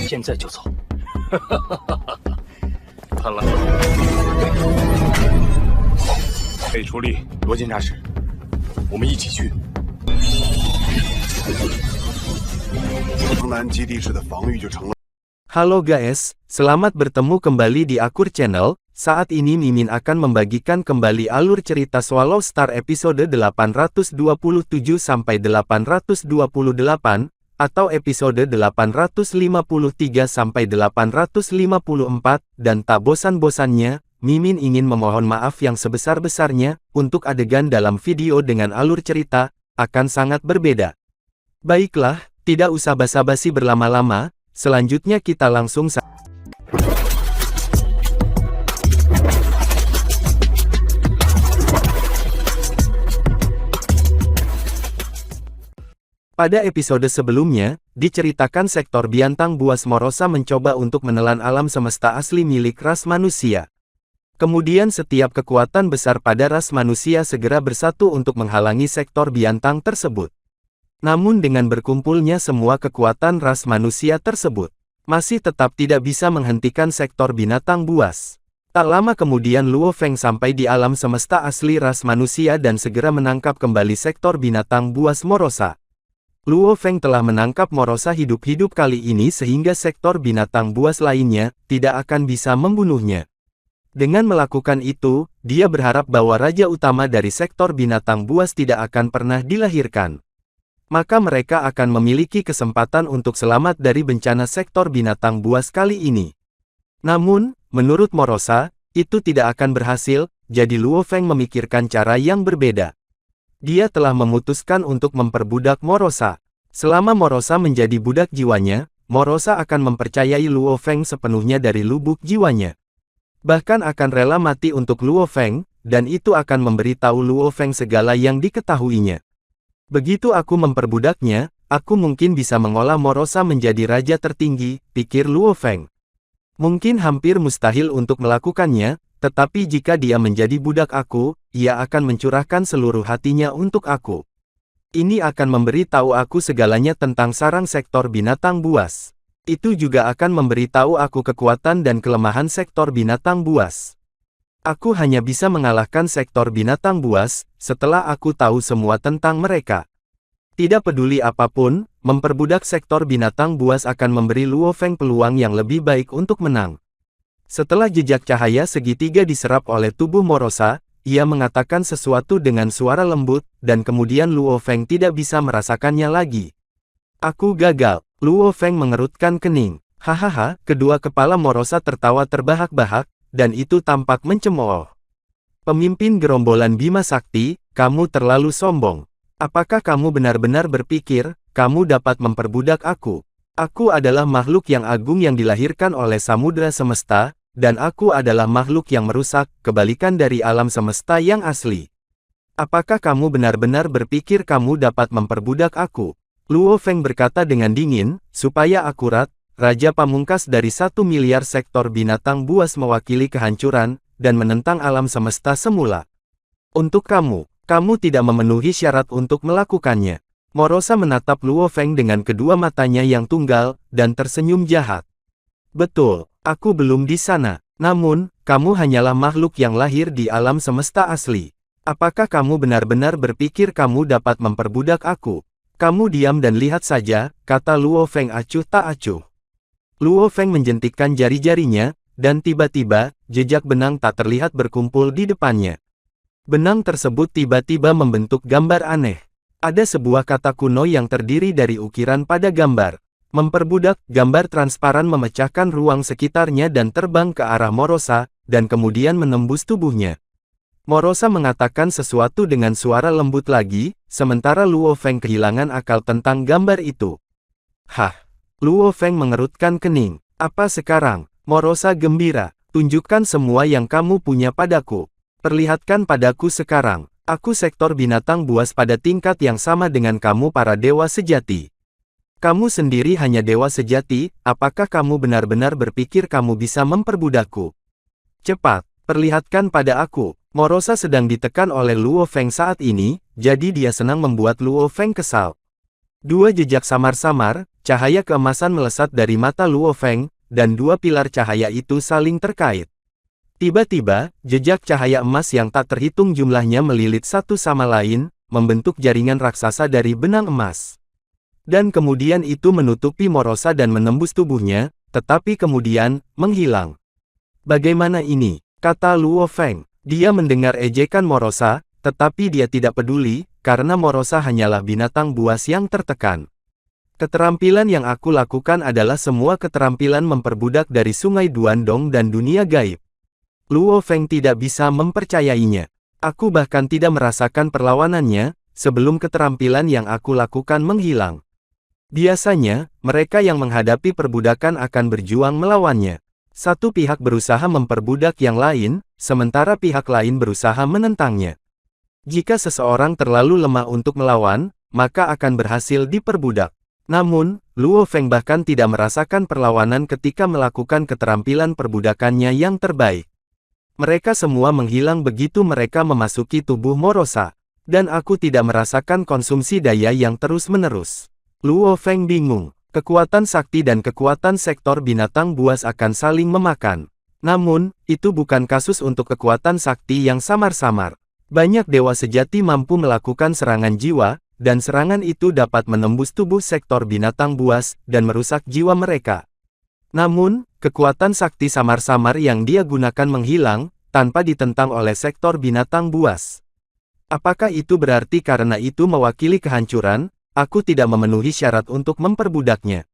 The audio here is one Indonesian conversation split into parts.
现在就走。看来可以出力，罗监察使，我们一起去。城南基地市的防御就成了。Halo guys, selamat bertemu kembali di Akur Channel. Saat ini Mimin akan membagikan kembali alur cerita Swallow Star episode 827 sampai 828 atau episode 853 sampai 854 dan tak bosan-bosannya, Mimin ingin memohon maaf yang sebesar-besarnya untuk adegan dalam video dengan alur cerita akan sangat berbeda. Baiklah, tidak usah basa-basi berlama-lama, selanjutnya kita langsung Pada episode sebelumnya, diceritakan sektor Biantang Buas Morosa mencoba untuk menelan alam semesta asli milik ras manusia. Kemudian setiap kekuatan besar pada ras manusia segera bersatu untuk menghalangi sektor Biantang tersebut. Namun dengan berkumpulnya semua kekuatan ras manusia tersebut, masih tetap tidak bisa menghentikan sektor binatang buas. Tak lama kemudian Luo Feng sampai di alam semesta asli ras manusia dan segera menangkap kembali sektor binatang buas Morosa. Luo Feng telah menangkap Morosa hidup-hidup kali ini sehingga sektor binatang buas lainnya tidak akan bisa membunuhnya. Dengan melakukan itu, dia berharap bahwa raja utama dari sektor binatang buas tidak akan pernah dilahirkan. Maka mereka akan memiliki kesempatan untuk selamat dari bencana sektor binatang buas kali ini. Namun, menurut Morosa, itu tidak akan berhasil, jadi Luo Feng memikirkan cara yang berbeda. Dia telah memutuskan untuk memperbudak Morosa. Selama Morosa menjadi budak jiwanya, Morosa akan mempercayai Luo Feng sepenuhnya dari lubuk jiwanya. Bahkan akan rela mati untuk Luo Feng, dan itu akan memberitahu Luo Feng segala yang diketahuinya. Begitu aku memperbudaknya, aku mungkin bisa mengolah Morosa menjadi raja tertinggi, pikir Luo Feng. Mungkin hampir mustahil untuk melakukannya, tetapi jika dia menjadi budak aku, ia akan mencurahkan seluruh hatinya untuk aku. Ini akan memberitahu aku segalanya tentang sarang sektor binatang buas. Itu juga akan memberitahu aku kekuatan dan kelemahan sektor binatang buas. Aku hanya bisa mengalahkan sektor binatang buas, setelah aku tahu semua tentang mereka. Tidak peduli apapun, memperbudak sektor binatang buas akan memberi Luo Feng peluang yang lebih baik untuk menang. Setelah jejak cahaya segitiga diserap oleh tubuh Morosa, ia mengatakan sesuatu dengan suara lembut, dan kemudian Luo Feng tidak bisa merasakannya lagi. Aku gagal. Luo Feng mengerutkan kening. Hahaha, kedua kepala Morosa tertawa terbahak-bahak, dan itu tampak mencemooh. Pemimpin gerombolan Bima Sakti, kamu terlalu sombong. Apakah kamu benar-benar berpikir, kamu dapat memperbudak aku? Aku adalah makhluk yang agung yang dilahirkan oleh samudera semesta, dan aku adalah makhluk yang merusak, kebalikan dari alam semesta yang asli. Apakah kamu benar-benar berpikir kamu dapat memperbudak aku? Luo Feng berkata dengan dingin, supaya akurat, Raja Pamungkas dari 1 miliar sektor binatang buas mewakili kehancuran, dan menentang alam semesta semula. Untuk kamu tidak memenuhi syarat untuk melakukannya. Morosa menatap Luo Feng dengan kedua matanya yang tunggal, dan tersenyum jahat. Betul, aku belum di sana. Namun, kamu hanyalah makhluk yang lahir di alam semesta asli. Apakah kamu benar-benar berpikir kamu dapat memperbudak aku? Kamu diam dan lihat saja, kata Luo Feng acuh tak acuh. Luo Feng menjentikkan jari-jarinya, dan tiba-tiba, jejak benang tak terlihat berkumpul di depannya. Benang tersebut tiba-tiba membentuk gambar aneh. Ada sebuah kata kuno yang terdiri dari ukiran pada gambar. Memperbudak, gambar transparan memecahkan ruang sekitarnya dan terbang ke arah Morosa, dan kemudian menembus tubuhnya. Morosa mengatakan sesuatu dengan suara lembut lagi, sementara Luo Feng kehilangan akal tentang gambar itu. Hah? Luo Feng mengerutkan kening. Apa sekarang? Morosa gembira. Tunjukkan semua yang kamu punya padaku. Perlihatkan padaku sekarang. Aku sektor binatang buas pada tingkat yang sama dengan kamu para dewa sejati. Kamu sendiri hanya dewa sejati, apakah kamu benar-benar berpikir kamu bisa memperbudakku? Cepat, perlihatkan pada aku. Morosa sedang ditekan oleh Luo Feng saat ini, jadi dia senang membuat Luo Feng kesal. Dua jejak samar-samar, cahaya keemasan melesat dari mata Luo Feng, dan dua pilar cahaya itu saling terkait. Tiba-tiba, jejak cahaya emas yang tak terhitung jumlahnya melilit satu sama lain, membentuk jaringan raksasa dari benang emas. Dan kemudian itu menutupi Morosa dan menembus tubuhnya, tetapi kemudian, menghilang. Bagaimana ini? Kata Luo Feng. Dia mendengar ejekan Morosa, tetapi dia tidak peduli, karena Morosa hanyalah binatang buas yang tertekan. Keterampilan yang aku lakukan adalah semua keterampilan memperbudak dari Sungai Duandong dan dunia gaib. Luo Feng tidak bisa mempercayainya. Aku bahkan tidak merasakan perlawanannya, sebelum keterampilan yang aku lakukan menghilang. Biasanya, mereka yang menghadapi perbudakan akan berjuang melawannya. Satu pihak berusaha memperbudak yang lain, sementara pihak lain berusaha menentangnya. Jika seseorang terlalu lemah untuk melawan, maka akan berhasil diperbudak. Namun, Luo Feng bahkan tidak merasakan perlawanan ketika melakukan keterampilan perbudakannya yang terbaik. Mereka semua menghilang begitu mereka memasuki tubuh Morosa. Dan aku tidak merasakan konsumsi daya yang terus-menerus. Luo Feng bingung. Kekuatan sakti dan kekuatan sektor binatang buas akan saling memakan. Namun, itu bukan kasus untuk kekuatan sakti yang samar-samar. Banyak dewa sejati mampu melakukan serangan jiwa, dan serangan itu dapat menembus tubuh sektor binatang buas, dan merusak jiwa mereka. Namun, kekuatan sakti samar-samar yang dia gunakan menghilang, tanpa ditentang oleh sektor binatang buas. Apakah itu berarti karena itu mewakili kehancuran, aku tidak memenuhi syarat untuk memperbudaknya?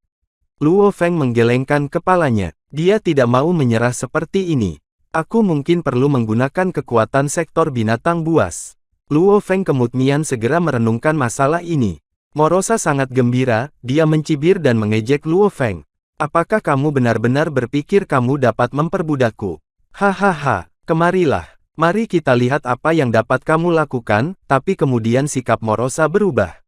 Luo Feng menggelengkan kepalanya. Dia tidak mau menyerah seperti ini. Aku mungkin perlu menggunakan kekuatan sektor binatang buas. Luo Feng kemudian segera merenungkan masalah ini. Morosa sangat gembira, dia mencibir dan mengejek Luo Feng. Apakah kamu benar-benar berpikir kamu dapat memperbudakku? Hahaha, kemarilah. Mari kita lihat apa yang dapat kamu lakukan, tapi kemudian sikap Morosa berubah.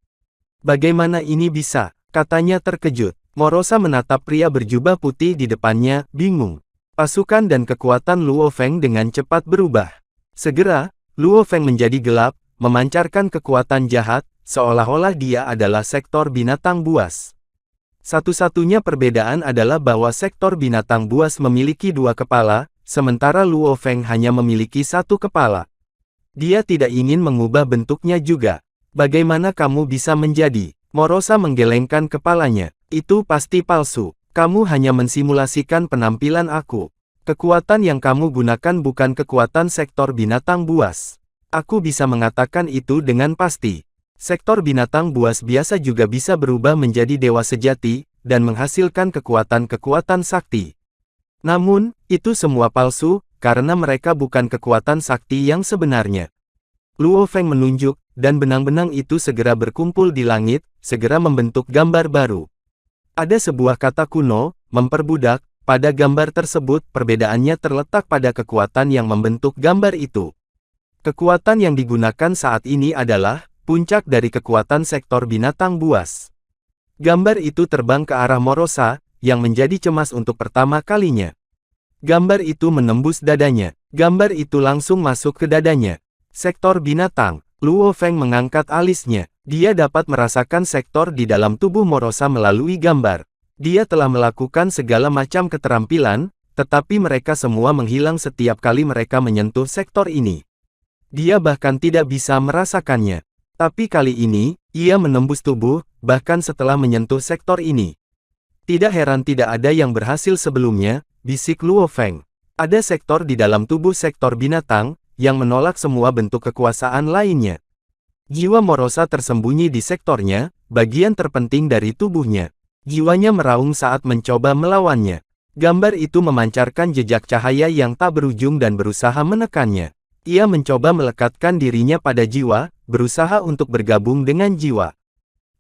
Bagaimana ini bisa? Katanya terkejut. Morosa menatap pria berjubah putih di depannya, bingung. Pasukan dan kekuatan Luo Feng dengan cepat berubah. Segera, Luo Feng menjadi gelap, memancarkan kekuatan jahat, seolah-olah dia adalah sektor binatang buas. Satu-satunya perbedaan adalah bahwa sektor binatang buas memiliki dua kepala, sementara Luo Feng hanya memiliki satu kepala. Dia tidak ingin mengubah bentuknya juga. Bagaimana kamu bisa menjadi? Morosa menggelengkan kepalanya. Itu pasti palsu. Kamu hanya mensimulasikan penampilan aku. Kekuatan yang kamu gunakan bukan kekuatan sektor binatang buas. Aku bisa mengatakan itu dengan pasti. Sektor binatang buas biasa juga bisa berubah menjadi dewa sejati, dan menghasilkan kekuatan-kekuatan sakti. Namun, itu semua palsu, karena mereka bukan kekuatan sakti yang sebenarnya. Luo Feng menunjuk, dan benang-benang itu segera berkumpul di langit, segera membentuk gambar baru. Ada sebuah kata kuno, memperbudak, pada gambar tersebut perbedaannya terletak pada kekuatan yang membentuk gambar itu. Kekuatan yang digunakan saat ini adalah puncak dari kekuatan sektor binatang buas. Gambar itu terbang ke arah Morosa, yang menjadi cemas untuk pertama kalinya. Gambar itu menembus dadanya. Gambar itu langsung masuk ke dadanya. Sektor binatang. Luo Feng mengangkat alisnya. Dia dapat merasakan sektor di dalam tubuh Morosa melalui gambar. Dia telah melakukan segala macam keterampilan, tetapi mereka semua menghilang setiap kali mereka menyentuh sektor ini. Dia bahkan tidak bisa merasakannya. Tapi kali ini, ia menembus tubuh, bahkan setelah menyentuh sektor ini. Tidak heran tidak ada yang berhasil sebelumnya, bisik Luo Feng. Ada sektor di dalam tubuh sektor binatang, yang menolak semua bentuk kekuasaan lainnya. Jiwa Morosa tersembunyi di sektornya, bagian terpenting dari tubuhnya. Jiwanya meraung saat mencoba melawannya. Gambar itu memancarkan jejak cahaya yang tak berujung dan berusaha menekannya. Ia mencoba melekatkan dirinya pada jiwa, berusaha untuk bergabung dengan jiwa.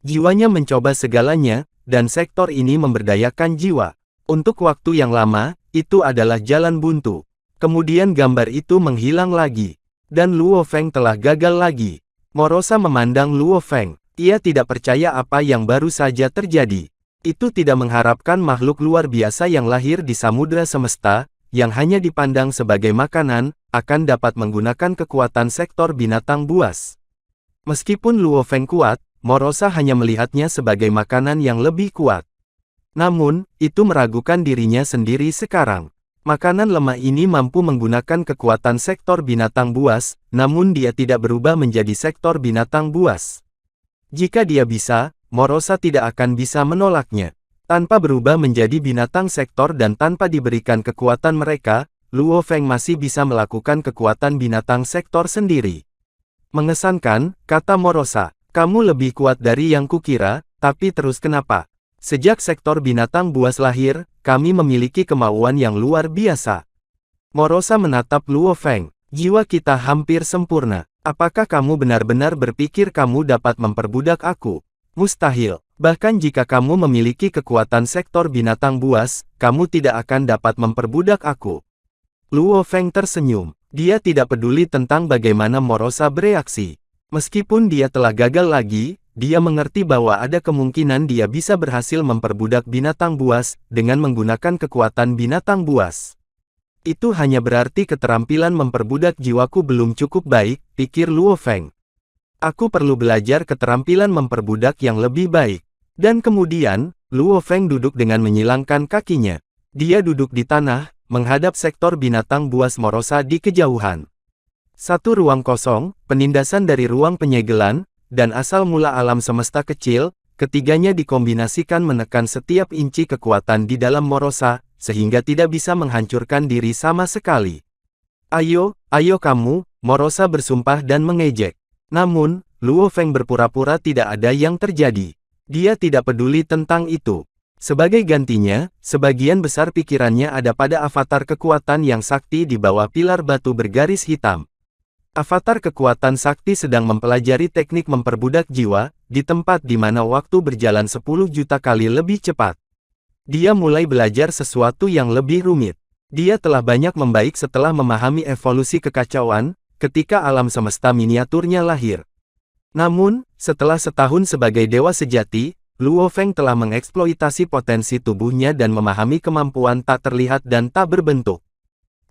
Jiwanya mencoba segalanya, dan sektor ini memberdayakan jiwa. Untuk waktu yang lama, itu adalah jalan buntu. Kemudian gambar itu menghilang lagi. Dan Luo Feng telah gagal lagi. Morosa memandang Luo Feng. Ia tidak percaya apa yang baru saja terjadi. Itu tidak mengharapkan makhluk luar biasa yang lahir di samudera semesta, yang hanya dipandang sebagai makanan, akan dapat menggunakan kekuatan sektor binatang buas. Meskipun Luo Feng kuat, Morosa hanya melihatnya sebagai makanan yang lebih kuat. Namun, itu meragukan dirinya sendiri sekarang. Makanan lemah ini mampu menggunakan kekuatan sektor binatang buas, namun dia tidak berubah menjadi sektor binatang buas. Jika dia bisa, Morosa tidak akan bisa menolaknya. Tanpa berubah menjadi binatang sektor dan tanpa diberikan kekuatan mereka, Luo Feng masih bisa melakukan kekuatan binatang sektor sendiri. Mengesankan, kata Morosa. Kamu lebih kuat dari yang kukira, tapi terus kenapa? Sejak sektor binatang buas lahir, kami memiliki kemauan yang luar biasa. Morosa menatap Luo Feng. Jiwa kita hampir sempurna. Apakah kamu benar-benar berpikir kamu dapat memperbudak aku? Mustahil. Bahkan jika kamu memiliki kekuatan sektor binatang buas, kamu tidak akan dapat memperbudak aku. Luo Feng tersenyum. Dia tidak peduli tentang bagaimana Morosa bereaksi. Meskipun dia telah gagal lagi, dia mengerti bahwa ada kemungkinan dia bisa berhasil memperbudak binatang buas dengan menggunakan kekuatan binatang buas. Itu hanya berarti keterampilan memperbudak jiwaku belum cukup baik, pikir Luo Feng. Aku perlu belajar keterampilan memperbudak yang lebih baik. Dan kemudian, Luo Feng duduk dengan menyilangkan kakinya. Dia duduk di tanah, menghadap sektor binatang buas Morosa di kejauhan. Satu ruang kosong, penindasan dari ruang penyegelan, dan asal mula alam semesta kecil, ketiganya dikombinasikan menekan setiap inci kekuatan di dalam Morosa, sehingga tidak bisa menghancurkan diri sama sekali. Ayo kamu, Morosa bersumpah dan mengejek. Namun, Luo Feng berpura-pura tidak ada yang terjadi. Dia tidak peduli tentang itu. Sebagai gantinya, sebagian besar pikirannya ada pada avatar kekuatan yang sakti di bawah pilar batu bergaris hitam. Avatar kekuatan sakti sedang mempelajari teknik memperbudak jiwa, di tempat di mana waktu berjalan 10 juta kali lebih cepat. Dia mulai belajar sesuatu yang lebih rumit. Dia telah banyak membaik setelah memahami evolusi kekacauan, ketika alam semesta miniaturnya lahir. Namun, setelah setahun sebagai dewa sejati, Luo Feng telah mengeksploitasi potensi tubuhnya dan memahami kemampuan tak terlihat dan tak berbentuk.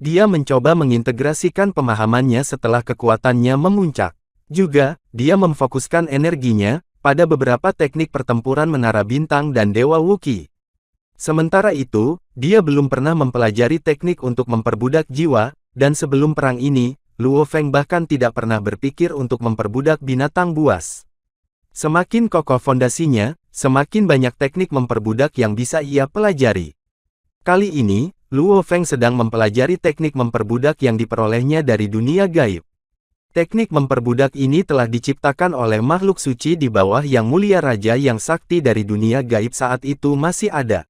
Dia mencoba mengintegrasikan pemahamannya setelah kekuatannya memuncak. Juga, dia memfokuskan energinya pada beberapa teknik pertempuran menara bintang dan Dewa Wuki. Sementara itu, dia belum pernah mempelajari teknik untuk memperbudak jiwa, dan sebelum perang ini, Luo Feng bahkan tidak pernah berpikir untuk memperbudak binatang buas. Semakin kokoh fondasinya, semakin banyak teknik memperbudak yang bisa ia pelajari. Kali ini, Luo Feng sedang mempelajari teknik memperbudak yang diperolehnya dari dunia gaib. Teknik memperbudak ini telah diciptakan oleh makhluk suci di bawah Yang Mulia Raja yang sakti dari dunia gaib saat itu masih ada.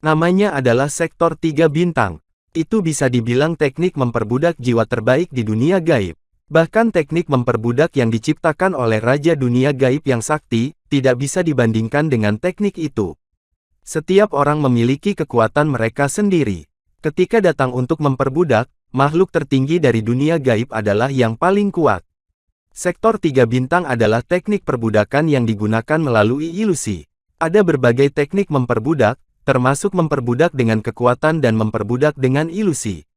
Namanya adalah Sektor 3 Bintang. Itu bisa dibilang teknik memperbudak jiwa terbaik di dunia gaib. Bahkan teknik memperbudak yang diciptakan oleh Raja Dunia Gaib yang sakti, tidak bisa dibandingkan dengan teknik itu. Setiap orang memiliki kekuatan mereka sendiri. Ketika datang untuk memperbudak, makhluk tertinggi dari dunia gaib adalah yang paling kuat. Sektor 3 Bintang adalah teknik perbudakan yang digunakan melalui ilusi. Ada berbagai teknik memperbudak, termasuk memperbudak dengan kekuatan dan memperbudak dengan ilusi.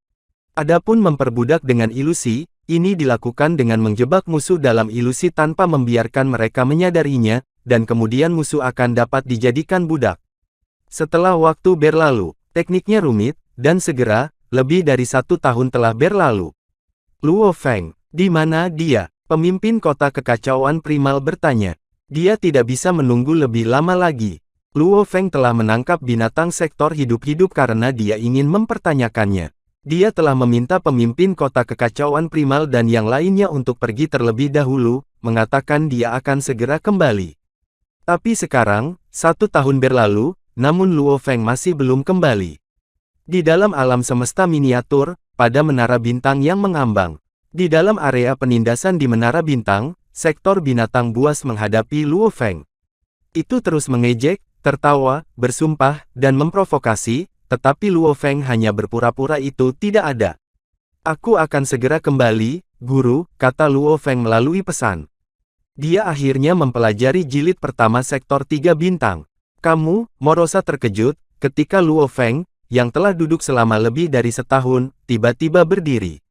Adapun memperbudak dengan ilusi, ini dilakukan dengan menjebak musuh dalam ilusi tanpa membiarkan mereka menyadarinya, dan kemudian musuh akan dapat dijadikan budak. Setelah waktu berlalu, tekniknya rumit, dan segera, lebih dari 1 tahun telah berlalu. Luo Feng, di mana dia? Pemimpin kota kekacauan primal bertanya. Dia tidak bisa menunggu lebih lama lagi. Luo Feng telah menangkap binatang sektor hidup-hidup karena dia ingin mempertanyakannya. Dia telah meminta pemimpin kota kekacauan primal dan yang lainnya untuk pergi terlebih dahulu, mengatakan dia akan segera kembali. Tapi sekarang, 1 tahun berlalu, namun Luo Feng masih belum kembali. Di dalam alam semesta miniatur, pada menara bintang yang mengambang. Di dalam area penindasan di menara bintang, sektor binatang buas menghadapi Luo Feng. Itu terus mengejek, tertawa, bersumpah, dan memprovokasi, tetapi Luo Feng hanya berpura-pura itu tidak ada. Aku akan segera kembali, guru, kata Luo Feng melalui pesan. Dia akhirnya mempelajari jilid pertama sektor 3 bintang. Kamu, Morosa terkejut, ketika Luo Feng, yang telah duduk selama lebih dari setahun, tiba-tiba berdiri.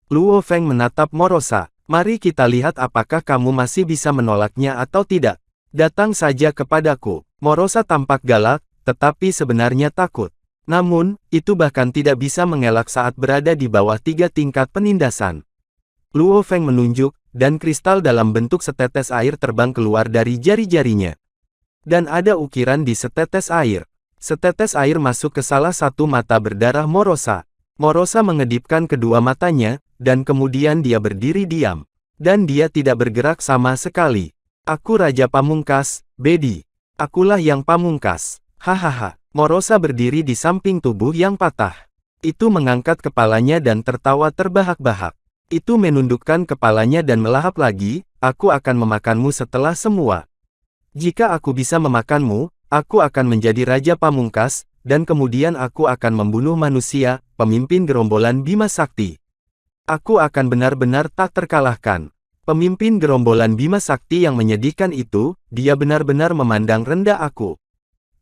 Luo Feng menatap Morosa. Mari kita lihat apakah kamu masih bisa menolaknya atau tidak. Datang saja kepadaku. Morosa tampak galak, tetapi sebenarnya takut. Namun, itu bahkan tidak bisa mengelak saat berada di bawah 3 tingkat penindasan. Luo Feng menunjuk, dan kristal dalam bentuk setetes air terbang keluar dari jari-jarinya. Dan ada ukiran di setetes air. Setetes air masuk ke salah satu mata berdarah Morosa. Morosa mengedipkan kedua matanya, dan kemudian dia berdiri diam. Dan dia tidak bergerak sama sekali. Aku Raja Pamungkas, Bedi. Akulah yang pamungkas. Hahaha. Morosa berdiri di samping tubuh yang patah. Itu mengangkat kepalanya dan tertawa terbahak-bahak. Itu menundukkan kepalanya dan melahap lagi, aku akan memakanmu setelah semua. Jika aku bisa memakanmu, aku akan menjadi Raja Pamungkas, dan kemudian aku akan membunuh manusia, pemimpin gerombolan Bima Sakti. Aku akan benar-benar tak terkalahkan. Pemimpin gerombolan Bima Sakti yang menyedihkan itu, dia benar-benar memandang rendah aku.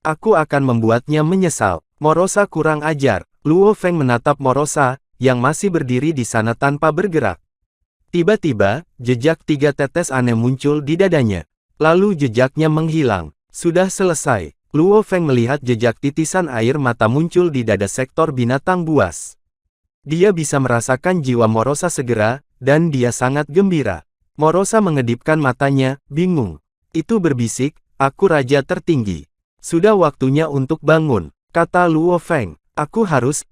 Aku akan membuatnya menyesal. Morosa kurang ajar. Luo Feng menatap Morosa, yang masih berdiri di sana tanpa bergerak. Tiba-tiba, jejak 3 tetes aneh muncul di dadanya. Lalu jejaknya menghilang. Sudah selesai. Luo Feng melihat jejak titisan air mata muncul di dada sektor binatang buas. Dia bisa merasakan jiwa Morosa segera, dan dia sangat gembira. Morosa mengedipkan matanya, bingung. Itu berbisik, aku raja tertinggi. Sudah waktunya untuk bangun, kata Luo Feng. Aku harus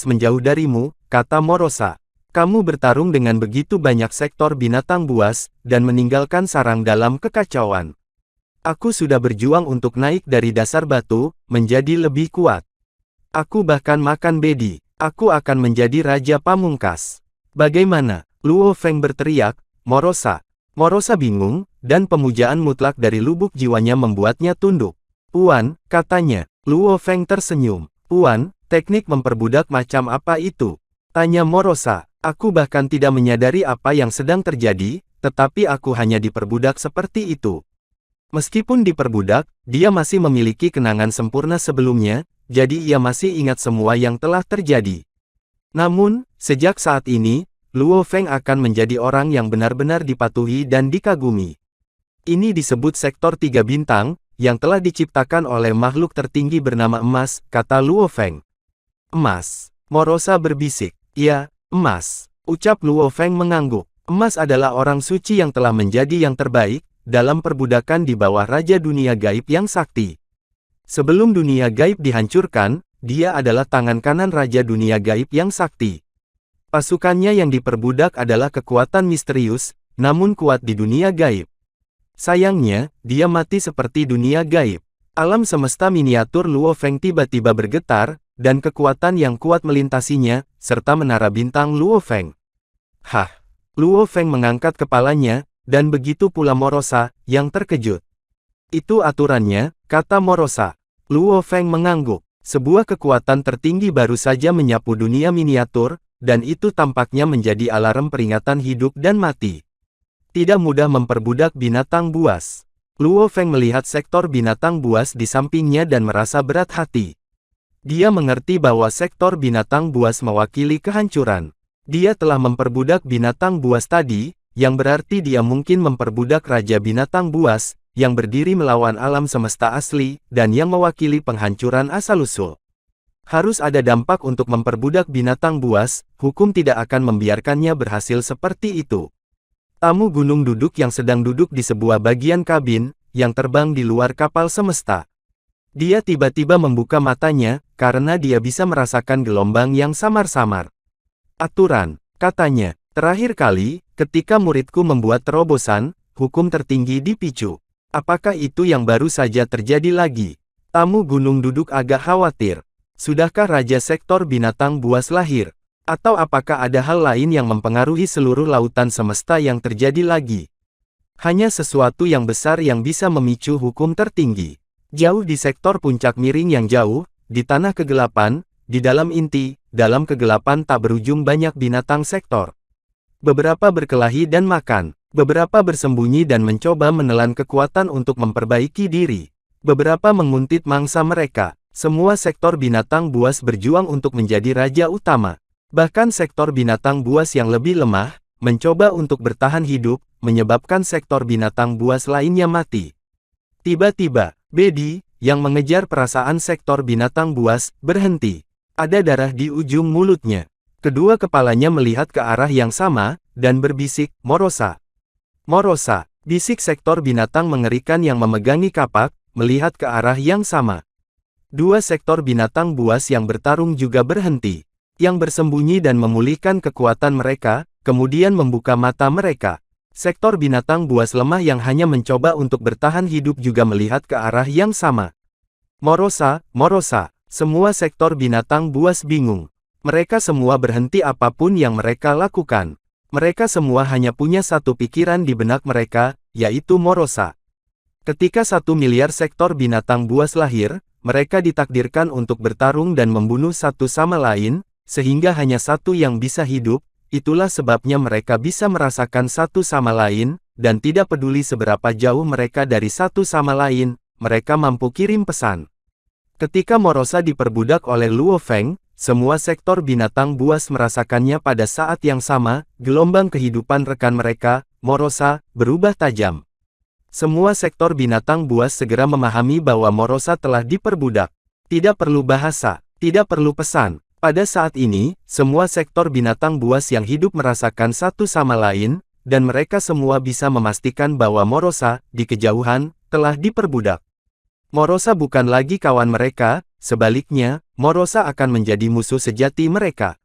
menjauh darimu, kata Morosa. Kamu bertarung dengan begitu banyak sektor binatang buas, dan meninggalkan sarang dalam kekacauan. Aku sudah berjuang untuk naik dari dasar batu, menjadi lebih kuat. Aku bahkan makan bedi. Aku akan menjadi Raja Pamungkas. Bagaimana? Luo Feng berteriak. Morosa. Morosa bingung, dan pemujaan mutlak dari lubuk jiwanya membuatnya tunduk. Puan, katanya. Luo Feng tersenyum. Puan, teknik memperbudak macam apa itu? Tanya Morosa. Aku bahkan tidak menyadari apa yang sedang terjadi, tetapi aku hanya diperbudak seperti itu. Meskipun diperbudak, dia masih memiliki kenangan sempurna sebelumnya, jadi ia masih ingat semua yang telah terjadi. Namun, sejak saat ini, Luo Feng akan menjadi orang yang benar-benar dipatuhi dan dikagumi. Ini disebut sektor 3 bintang, yang telah diciptakan oleh makhluk tertinggi bernama emas, kata Luo Feng. Emas. Morosa berbisik. Ya, emas. Ucap Luo Feng mengangguk. Emas adalah orang suci yang telah menjadi yang terbaik, dalam perbudakan di bawah Raja Dunia Gaib yang sakti. Sebelum dunia gaib dihancurkan, dia adalah tangan kanan Raja Dunia Gaib yang sakti. Pasukannya yang diperbudak adalah kekuatan misterius, namun kuat di dunia gaib. Sayangnya, dia mati seperti dunia gaib. Alam semesta miniatur Luo Feng tiba-tiba bergetar, dan kekuatan yang kuat melintasinya, serta menara bintang Luo Feng. Hah! Luo Feng mengangkat kepalanya, dan begitu pula Morosa, yang terkejut. Itu aturannya, kata Morosa. Luo Feng mengangguk. Sebuah kekuatan tertinggi baru saja menyapu dunia miniatur, dan itu tampaknya menjadi alarm peringatan hidup dan mati. Tidak mudah memperbudak binatang buas. Luo Feng melihat sektor binatang buas di sampingnya dan merasa berat hati. Dia mengerti bahwa sektor binatang buas mewakili kehancuran. Dia telah memperbudak binatang buas tadi, yang berarti dia mungkin memperbudak Raja Binatang Buas, yang berdiri melawan alam semesta asli, dan yang mewakili penghancuran asal-usul. Harus ada dampak untuk memperbudak binatang buas, hukum tidak akan membiarkannya berhasil seperti itu. Tamu gunung duduk yang sedang duduk di sebuah bagian kabin, yang terbang di luar kapal semesta. Dia tiba-tiba membuka matanya, karena dia bisa merasakan gelombang yang samar-samar. Aturan, katanya, terakhir kali, ketika muridku membuat terobosan, hukum tertinggi dipicu. Apakah itu yang baru saja terjadi lagi? Tamu gunung duduk agak khawatir. Sudahkah Raja Sektor Binatang Buas lahir? Atau apakah ada hal lain yang mempengaruhi seluruh lautan semesta yang terjadi lagi? Hanya sesuatu yang besar yang bisa memicu hukum tertinggi. Jauh di sektor puncak miring yang jauh, di tanah kegelapan, di dalam inti, dalam kegelapan tak berujung banyak binatang sektor. Beberapa berkelahi dan makan. Beberapa bersembunyi dan mencoba menelan kekuatan untuk memperbaiki diri. Beberapa menguntit mangsa mereka. Semua sektor binatang buas berjuang untuk menjadi raja utama. Bahkan sektor binatang buas yang lebih lemah, mencoba untuk bertahan hidup, menyebabkan sektor binatang buas lainnya mati. Tiba-tiba, Bedi, yang mengejar perasaan sektor binatang buas, berhenti. Ada darah di ujung mulutnya. Kedua kepalanya melihat ke arah yang sama, dan berbisik, Morosa. Morosa, bisik sektor binatang mengerikan yang memegangi kapak, melihat ke arah yang sama. Dua sektor binatang buas yang bertarung juga berhenti. Yang bersembunyi dan memulihkan kekuatan mereka, kemudian membuka mata mereka. Sektor binatang buas lemah yang hanya mencoba untuk bertahan hidup juga melihat ke arah yang sama. Morosa, Morosa, semua sektor binatang buas bingung. Mereka semua berhenti apapun yang mereka lakukan. Mereka semua hanya punya satu pikiran di benak mereka, yaitu Morosa. Ketika 1 miliar sektor binatang buas lahir, mereka ditakdirkan untuk bertarung dan membunuh satu sama lain, sehingga hanya satu yang bisa hidup. Itulah sebabnya mereka bisa merasakan satu sama lain, dan tidak peduli seberapa jauh mereka dari satu sama lain, mereka mampu kirim pesan. Ketika Morosa diperbudak oleh Luo Feng, semua sektor binatang buas merasakannya pada saat yang sama, gelombang kehidupan rekan mereka, Morosa, berubah tajam. Semua sektor binatang buas segera memahami bahwa Morosa telah diperbudak. Tidak perlu bahasa, tidak perlu pesan. Pada saat ini, semua sektor binatang buas yang hidup merasakan satu sama lain, dan mereka semua bisa memastikan bahwa Morosa, di kejauhan, telah diperbudak. Morosa bukan lagi kawan mereka, sebaliknya, Morosa akan menjadi musuh sejati mereka.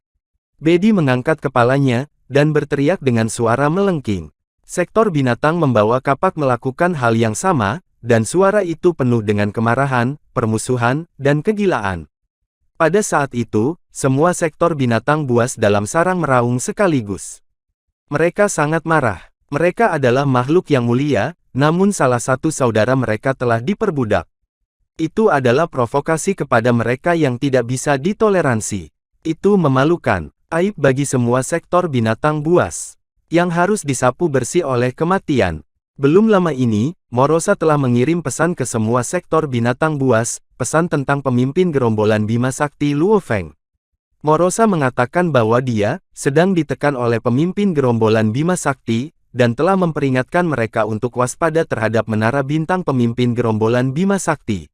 Bedi mengangkat kepalanya, dan berteriak dengan suara melengking. Sektor binatang membawa kapak melakukan hal yang sama, dan suara itu penuh dengan kemarahan, permusuhan, dan kegilaan. Pada saat itu, semua sektor binatang buas dalam sarang meraung sekaligus. Mereka sangat marah. Mereka adalah makhluk yang mulia, namun salah satu saudara mereka telah diperbudak. Itu adalah provokasi kepada mereka yang tidak bisa ditoleransi. Itu memalukan, aib bagi semua sektor binatang buas, yang harus disapu bersih oleh kematian. Belum lama ini, Morosa telah mengirim pesan ke semua sektor binatang buas, pesan tentang pemimpin gerombolan Bima Sakti Luo Feng. Morosa mengatakan bahwa dia sedang ditekan oleh pemimpin gerombolan Bima Sakti, dan telah memperingatkan mereka untuk waspada terhadap menara bintang pemimpin gerombolan Bima Sakti.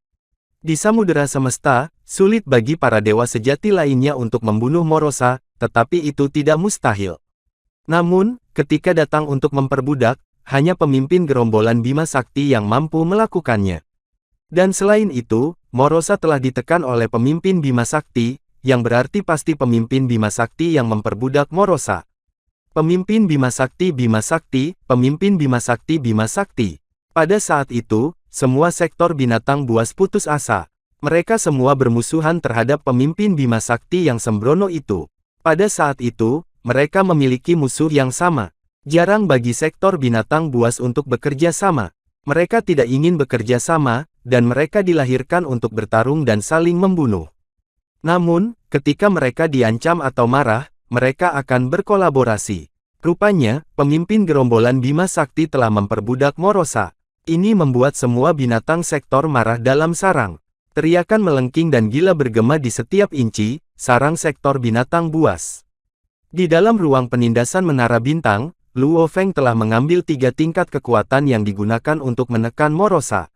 Di samudera semesta, sulit bagi para dewa sejati lainnya untuk membunuh Morosa, tetapi itu tidak mustahil. Namun, ketika datang untuk memperbudak, hanya pemimpin gerombolan Bima Sakti yang mampu melakukannya. Dan selain itu, Morosa telah ditekan oleh pemimpin Bima Sakti, yang berarti pasti pemimpin Bima Sakti yang memperbudak Morosa. Pemimpin Bima Sakti, pemimpin Bima Sakti, Bima Sakti. Pada saat itu, semua sektor binatang buas putus asa. Mereka semua bermusuhan terhadap pemimpin Bima Sakti yang sembrono itu. Pada saat itu, mereka memiliki musuh yang sama. Jarang bagi sektor binatang buas untuk bekerja sama. Mereka tidak ingin bekerja sama, dan mereka dilahirkan untuk bertarung dan saling membunuh. Namun, ketika mereka diancam atau marah, mereka akan berkolaborasi. Rupanya, pemimpin gerombolan Bima Sakti telah memperbudak Morosa. Ini membuat semua binatang sektor marah dalam sarang. Teriakan melengking dan gila bergema di setiap inci, sarang sektor binatang buas. Di dalam ruang penindasan menara bintang, Luo Feng telah mengambil 3 tingkat kekuatan yang digunakan untuk menekan Morosa.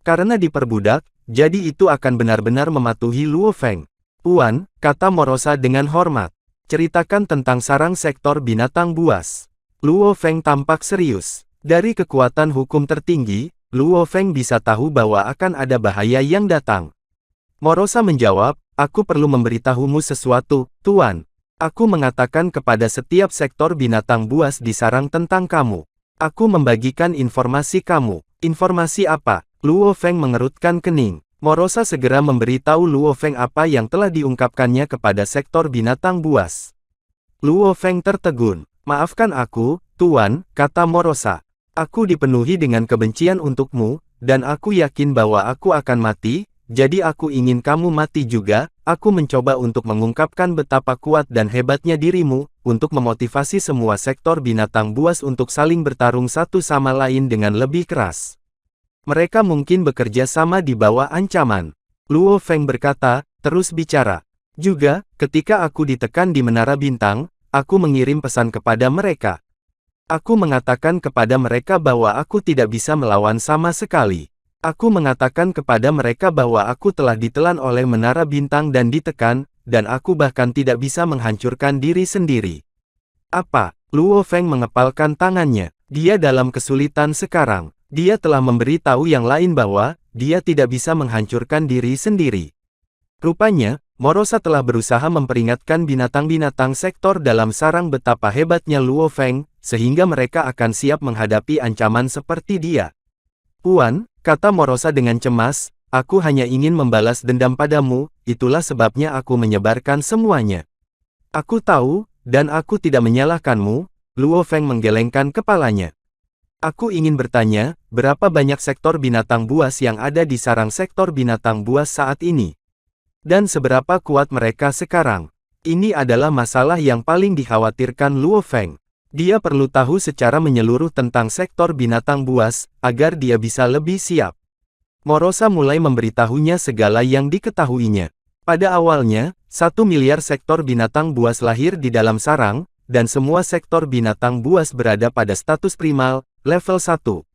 Karena diperbudak, jadi itu akan benar-benar mematuhi Luo Feng. "Puan," kata Morosa dengan hormat, "ceritakan tentang sarang sektor binatang buas." Luo Feng tampak serius. Dari kekuatan hukum tertinggi, Luo Feng bisa tahu bahwa akan ada bahaya yang datang. Morosa menjawab, "Aku perlu memberitahumu sesuatu, Tuan. Aku mengatakan kepada setiap sektor binatang buas di sarang tentang kamu. Aku membagikan informasi kamu." "Informasi apa?" Luo Feng mengerutkan kening. Morosa segera memberitahu Luo Feng apa yang telah diungkapkannya kepada sektor binatang buas. Luo Feng tertegun. "Maafkan aku, Tuan," kata Morosa. "Aku dipenuhi dengan kebencian untukmu, dan aku yakin bahwa aku akan mati, jadi aku ingin kamu mati juga." Aku mencoba untuk mengungkapkan betapa kuat dan hebatnya dirimu, untuk memotivasi semua sektor binatang buas untuk saling bertarung satu sama lain dengan lebih keras. Mereka mungkin bekerja sama di bawah ancaman. Luo Feng berkata, terus bicara. "Juga, ketika aku ditekan di Menara Bintang, aku mengirim pesan kepada mereka. Aku mengatakan kepada mereka bahwa aku tidak bisa melawan sama sekali. Aku mengatakan kepada mereka bahwa aku telah ditelan oleh menara bintang dan ditekan, dan aku bahkan tidak bisa menghancurkan diri sendiri. Apa? Luo Feng mengepalkan tangannya. Dia dalam kesulitan sekarang. Dia telah memberi tahu yang lain bahwa dia tidak bisa menghancurkan diri sendiri. Rupanya, Morosa telah berusaha memperingatkan binatang-binatang sektor dalam sarang betapa hebatnya Luo Feng, sehingga mereka akan siap menghadapi ancaman seperti dia. Puan, kata Morosa dengan cemas, aku hanya ingin membalas dendam padamu, itulah sebabnya aku menyebarkan semuanya. Aku tahu, dan aku tidak menyalahkanmu. Luo Feng menggelengkan kepalanya. Aku ingin bertanya, berapa banyak sektor binatang buas yang ada di sarang sektor binatang buas saat ini? Dan seberapa kuat mereka sekarang? Ini adalah masalah yang paling dikhawatirkan Luo Feng. Dia perlu tahu secara menyeluruh tentang sektor binatang buas, agar dia bisa lebih siap. Morosa mulai memberitahunya segala yang diketahuinya. Pada awalnya, 1 miliar sektor binatang buas lahir di dalam sarang, dan semua sektor binatang buas berada pada status primal, level 1.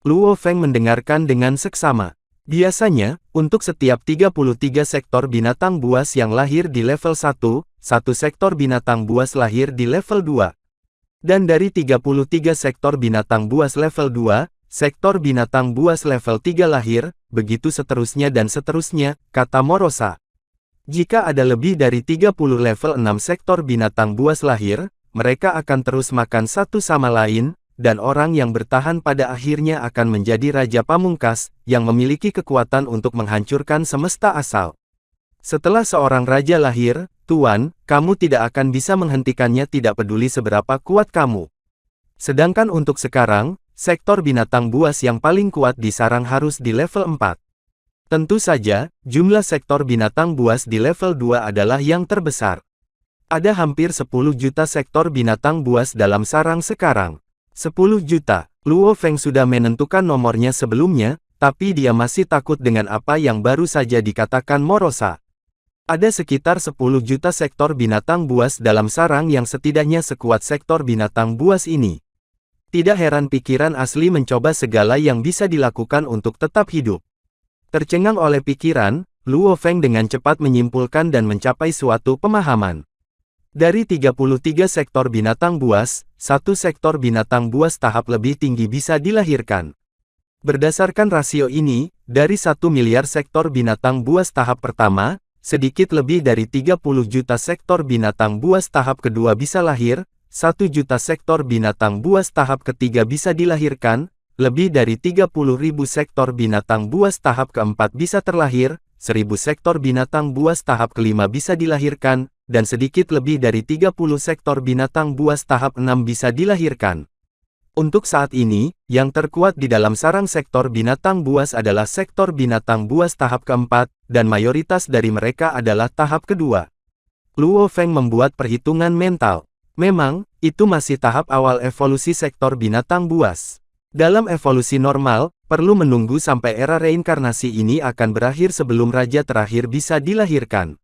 Luo Feng mendengarkan dengan seksama. Biasanya, untuk setiap 33 sektor binatang buas yang lahir di level 1, satu sektor binatang buas lahir di level 2. Dan dari 33 sektor binatang buas level 2, sektor binatang buas level 3 lahir, begitu seterusnya dan seterusnya, kata Morosa. Jika ada lebih dari 30 level 6 sektor binatang buas lahir, mereka akan terus makan satu sama lain, dan orang yang bertahan pada akhirnya akan menjadi Raja Pamungkas, yang memiliki kekuatan untuk menghancurkan semesta asal. Setelah seorang raja lahir, Tuan, kamu tidak akan bisa menghentikannya tidak peduli seberapa kuat kamu. Sedangkan untuk sekarang, sektor binatang buas yang paling kuat di sarang harus di level 4. Tentu saja, jumlah sektor binatang buas di level 2 adalah yang terbesar. Ada hampir 10 juta sektor binatang buas dalam sarang sekarang. 10 juta. Luo Feng sudah menentukan nomornya sebelumnya, tapi dia masih takut dengan apa yang baru saja dikatakan Morosa. Ada sekitar 10 juta sektor binatang buas dalam sarang yang setidaknya sekuat sektor binatang buas ini. Tidak heran pikiran asli mencoba segala yang bisa dilakukan untuk tetap hidup. Tercengang oleh pikiran, Luo Feng dengan cepat menyimpulkan dan mencapai suatu pemahaman. Dari 33 sektor binatang buas, satu sektor binatang buas tahap lebih tinggi bisa dilahirkan. Berdasarkan rasio ini, dari 1 miliar sektor binatang buas tahap pertama, sedikit lebih dari 30 juta sektor binatang buas tahap kedua bisa lahir, 1 juta sektor binatang buas tahap ketiga bisa dilahirkan, lebih dari 30.000 sektor binatang buas tahap keempat bisa terlahir, 1000 sektor binatang buas tahap kelima bisa dilahirkan, dan sedikit lebih dari 30 sektor binatang buas tahap 6 bisa dilahirkan. Untuk saat ini, yang terkuat di dalam sarang sektor binatang buas adalah sektor binatang buas tahap keempat, dan mayoritas dari mereka adalah tahap kedua. Luo Feng membuat perhitungan mental. Memang, itu masih tahap awal evolusi sektor binatang buas. Dalam evolusi normal, perlu menunggu sampai era reinkarnasi ini akan berakhir sebelum raja terakhir bisa dilahirkan.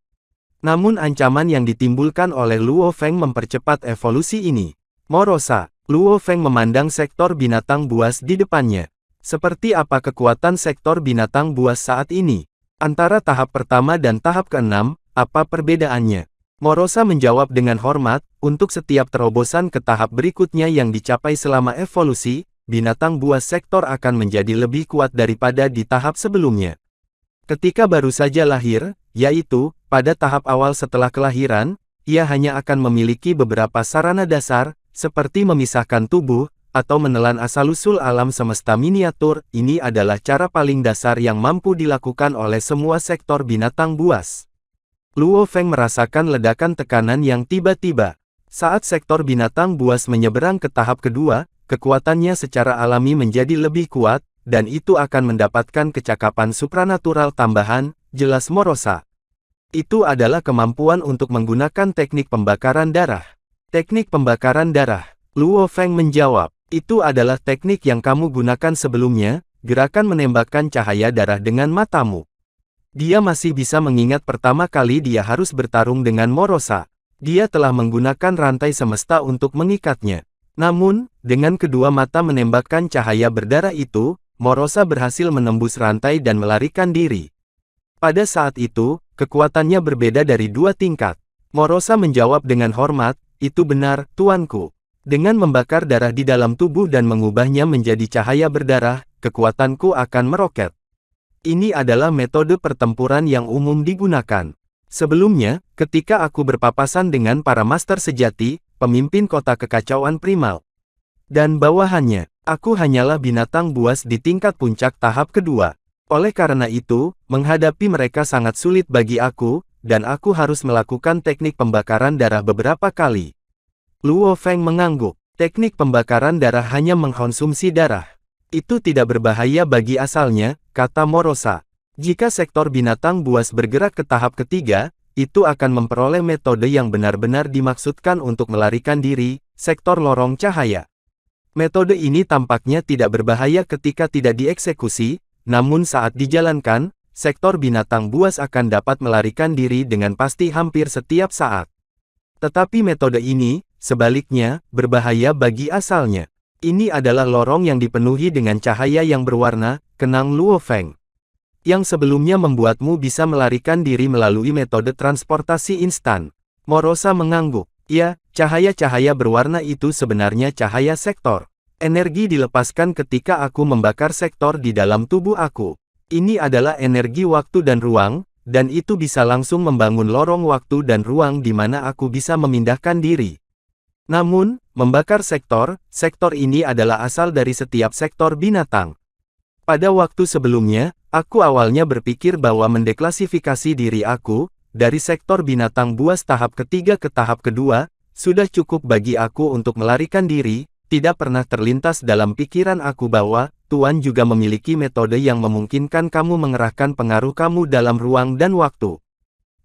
Namun ancaman yang ditimbulkan oleh Luo Feng mempercepat evolusi ini. Morosa, Luo Feng memandang sektor binatang buas di depannya. Seperti apa kekuatan sektor binatang buas saat ini? Antara tahap pertama dan tahap keenam, apa perbedaannya? Morosa menjawab dengan hormat, untuk setiap terobosan ke tahap berikutnya yang dicapai selama evolusi, binatang buas sektor akan menjadi lebih kuat daripada di tahap sebelumnya. Ketika baru saja lahir, yaitu, pada tahap awal setelah kelahiran, ia hanya akan memiliki beberapa sarana dasar, seperti memisahkan tubuh, atau menelan asal-usul alam semesta miniatur. Ini adalah cara paling dasar yang mampu dilakukan oleh semua sektor binatang buas. Luo Feng merasakan ledakan tekanan yang tiba-tiba. Saat sektor binatang buas menyeberang ke tahap kedua, kekuatannya secara alami menjadi lebih kuat, dan itu akan mendapatkan kecakapan supranatural tambahan, jelas Morosa. Itu adalah kemampuan untuk menggunakan teknik pembakaran darah. Teknik pembakaran darah. Luo Feng menjawab, itu adalah teknik yang kamu gunakan sebelumnya, gerakan menembakkan cahaya darah dengan matamu. Dia masih bisa mengingat pertama kali dia harus bertarung dengan Morosa. Dia telah menggunakan rantai semesta untuk mengikatnya. Namun, dengan kedua mata menembakkan cahaya berdarah itu, Morosa berhasil menembus rantai dan melarikan diri. Pada saat itu, kekuatannya berbeda dari 2 tingkat. Morosa menjawab dengan hormat, "Itu benar, tuanku." Dengan membakar darah di dalam tubuh dan mengubahnya menjadi cahaya berdarah, kekuatanku akan meroket. Ini adalah metode pertempuran yang umum digunakan. Sebelumnya, ketika aku berpapasan dengan para master sejati, pemimpin kota kekacauan primal, dan bawahannya, aku hanyalah binatang buas di tingkat puncak tahap kedua. Oleh karena itu, menghadapi mereka sangat sulit bagi aku, dan aku harus melakukan teknik pembakaran darah beberapa kali. Luo Feng mengangguk. Teknik pembakaran darah hanya mengkonsumsi darah. Itu tidak berbahaya bagi asalnya, kata Morosa. Jika sektor binatang buas bergerak ke tahap ketiga, itu akan memperoleh metode yang benar-benar dimaksudkan untuk melarikan diri, sektor lorong cahaya. Metode ini tampaknya tidak berbahaya ketika tidak dieksekusi, namun saat dijalankan, sektor binatang buas akan dapat melarikan diri dengan pasti hampir setiap saat. Tetapi metode ini, sebaliknya, berbahaya bagi asalnya. Ini adalah lorong yang dipenuhi dengan cahaya yang berwarna, kenang Luo Feng. Yang sebelumnya membuatmu bisa melarikan diri melalui metode transportasi instan. Morosa mengangguk. Ya, cahaya-cahaya berwarna itu sebenarnya cahaya sektor. Energi dilepaskan ketika aku membakar sektor di dalam tubuh aku. Ini adalah energi waktu dan ruang, dan itu bisa langsung membangun lorong waktu dan ruang di mana aku bisa memindahkan diri. Namun, membakar sektor ini adalah asal dari setiap sektor binatang. Pada waktu sebelumnya, aku awalnya berpikir bahwa mendeklasifikasi diri aku, dari sektor binatang buas tahap ketiga ke tahap kedua, sudah cukup bagi aku untuk melarikan diri. Tidak pernah terlintas dalam pikiran aku bahwa, Tuan juga memiliki metode yang memungkinkan kamu mengerahkan pengaruh kamu dalam ruang dan waktu.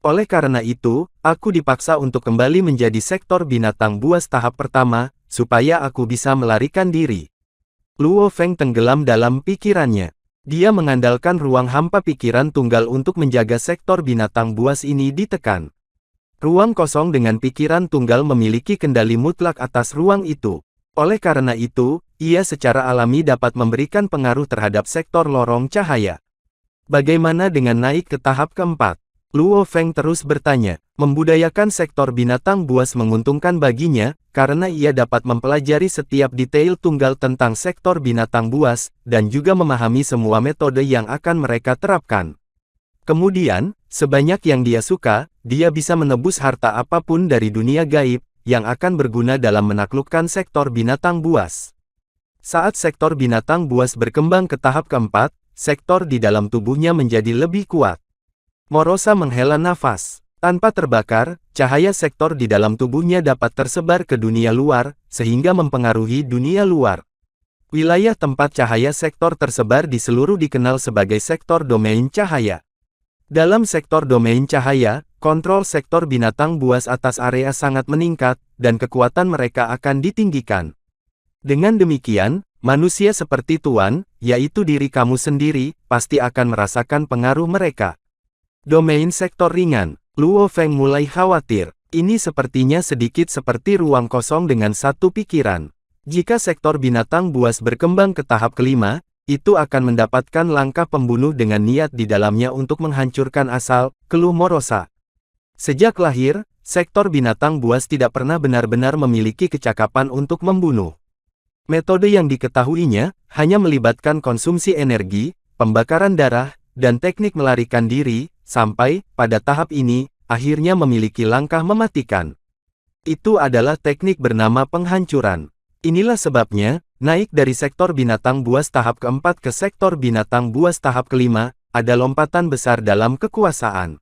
Oleh karena itu, aku dipaksa untuk kembali menjadi sektor binatang buas tahap pertama, supaya aku bisa melarikan diri. Luo Feng tenggelam dalam pikirannya. Dia mengandalkan ruang hampa pikiran tunggal untuk menjaga sektor binatang buas ini ditekan. Ruang kosong dengan pikiran tunggal memiliki kendali mutlak atas ruang itu. Oleh karena itu, ia secara alami dapat memberikan pengaruh terhadap sektor lorong cahaya. Bagaimana dengan naik ke tahap keempat? Luo Feng terus bertanya. Membudayakan sektor binatang buas menguntungkan baginya, karena ia dapat mempelajari setiap detail tunggal tentang sektor binatang buas, dan juga memahami semua metode yang akan mereka terapkan. Kemudian, sebanyak yang dia suka, dia bisa menebus harta apapun dari dunia gaib, yang akan berguna dalam menaklukkan sektor binatang buas. Saat sektor binatang buas berkembang ke tahap keempat, sektor di dalam tubuhnya menjadi lebih kuat. Morosa menghela nafas. Tanpa terbakar, cahaya sektor di dalam tubuhnya dapat tersebar ke dunia luar, sehingga mempengaruhi dunia luar. Wilayah tempat cahaya sektor tersebar di seluruh dikenal sebagai sektor domain cahaya. Dalam sektor domain cahaya, kontrol sektor binatang buas atas area sangat meningkat, dan kekuatan mereka akan ditinggikan. Dengan demikian, manusia seperti Tuan, yaitu diri kamu sendiri, pasti akan merasakan pengaruh mereka. Domain sektor ringan. Luo Feng mulai khawatir. Ini sepertinya sedikit seperti ruang kosong dengan satu pikiran. Jika sektor binatang buas berkembang ke tahap kelima, itu akan mendapatkan langkah pembunuh dengan niat di dalamnya untuk menghancurkan asal, keluh Morosa. Sejak lahir, sektor binatang buas tidak pernah benar-benar memiliki kecakapan untuk membunuh. Metode yang diketahuinya, hanya melibatkan konsumsi energi, pembakaran darah, dan teknik melarikan diri, sampai, pada tahap ini, akhirnya memiliki langkah mematikan. Itu adalah teknik bernama penghancuran. Inilah sebabnya, naik dari sektor binatang buas tahap keempat ke sektor binatang buas tahap kelima, ada lompatan besar dalam kekuasaan.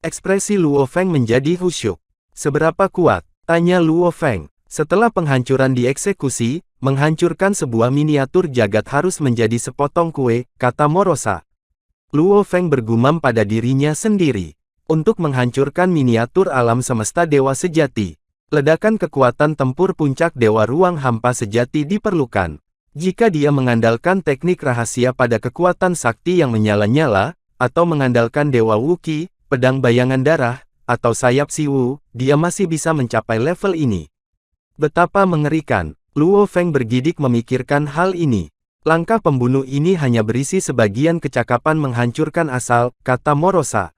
Ekspresi Luo Feng menjadi khusyuk. Seberapa kuat? Tanya Luo Feng. Setelah penghancuran dieksekusi, menghancurkan sebuah miniatur jagat harus menjadi sepotong kue, kata Morosa. Luo Feng bergumam pada dirinya sendiri. Untuk menghancurkan miniatur alam semesta dewa sejati, ledakan kekuatan tempur puncak dewa ruang hampa sejati diperlukan. Jika dia mengandalkan teknik rahasia pada kekuatan sakti yang menyala-nyala, atau mengandalkan dewa Wuki, pedang bayangan darah, atau sayap Siwu, dia masih bisa mencapai level ini. Betapa mengerikan. Luo Feng bergidik memikirkan hal ini. Langkah pembunuh ini hanya berisi sebagian kecakapan menghancurkan asal, kata Morosa.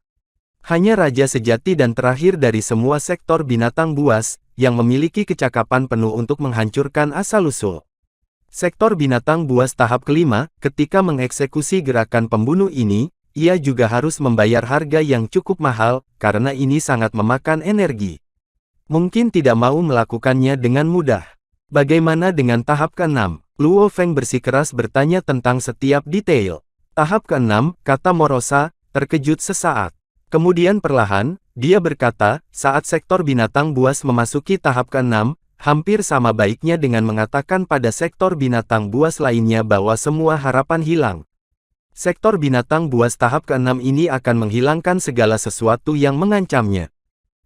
Hanya raja sejati dan terakhir dari semua sektor binatang buas, yang memiliki kecakapan penuh untuk menghancurkan asal-usul. Sektor binatang buas tahap kelima, ketika mengeksekusi gerakan pembunuh ini, ia juga harus membayar harga yang cukup mahal, karena ini sangat memakan energi. Mungkin tidak mau melakukannya dengan mudah. Bagaimana dengan tahap ke-6? Luo Feng bersikeras bertanya tentang setiap detail. Tahap ke-6, kata Morosa, terkejut sesaat. Kemudian perlahan, dia berkata, saat sektor binatang buas memasuki tahap ke-6, hampir sama baiknya dengan mengatakan pada sektor binatang buas lainnya bahwa semua harapan hilang. Sektor binatang buas tahap ke-6 ini akan menghilangkan segala sesuatu yang mengancamnya.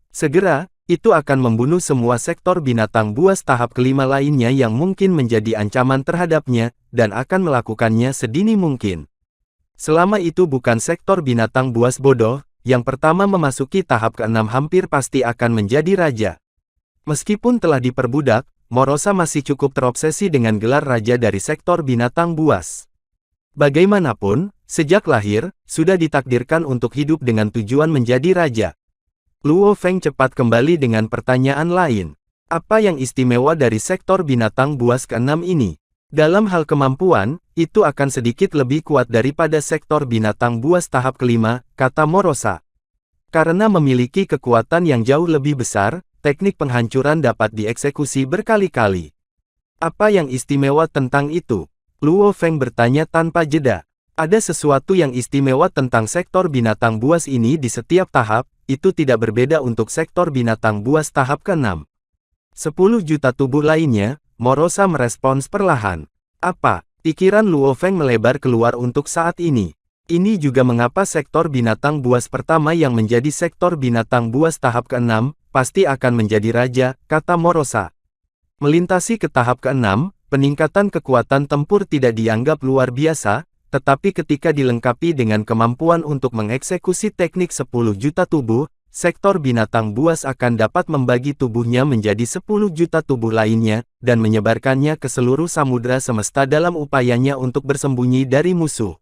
Segera, itu akan membunuh semua sektor binatang buas tahap kelima lainnya yang mungkin menjadi ancaman terhadapnya, dan akan melakukannya sedini mungkin. Selama itu bukan sektor binatang buas bodoh, yang pertama memasuki tahap ke-6 hampir pasti akan menjadi raja. Meskipun telah diperbudak, Morosa masih cukup terobsesi dengan gelar raja dari sektor binatang buas. Bagaimanapun, sejak lahir, sudah ditakdirkan untuk hidup dengan tujuan menjadi raja. Luo Feng cepat kembali dengan pertanyaan lain. Apa yang istimewa dari sektor binatang buas ke-6 ini? Dalam hal kemampuan, itu akan sedikit lebih kuat daripada sektor binatang buas tahap kelima, kata Morosa. Karena memiliki kekuatan yang jauh lebih besar, teknik penghancuran dapat dieksekusi berkali-kali. Apa yang istimewa tentang itu? Luo Feng bertanya tanpa jeda. Ada sesuatu yang istimewa tentang sektor binatang buas ini di setiap tahap, itu tidak berbeda untuk sektor binatang buas tahap ke-6. 10 juta tubuh lainnya, Morosa merespons perlahan. Apa? Pikiran Luo Feng melebar keluar untuk saat ini. Ini juga mengapa sektor binatang buas pertama yang menjadi sektor binatang buas tahap ke-6, pasti akan menjadi raja, kata Morosa. Melintasi ke tahap ke-6, peningkatan kekuatan tempur tidak dianggap luar biasa, tetapi ketika dilengkapi dengan kemampuan untuk mengeksekusi teknik 10 juta tubuh, sektor binatang buas akan dapat membagi tubuhnya menjadi 10 juta tubuh lainnya, dan menyebarkannya ke seluruh samudera semesta dalam upayanya untuk bersembunyi dari musuh.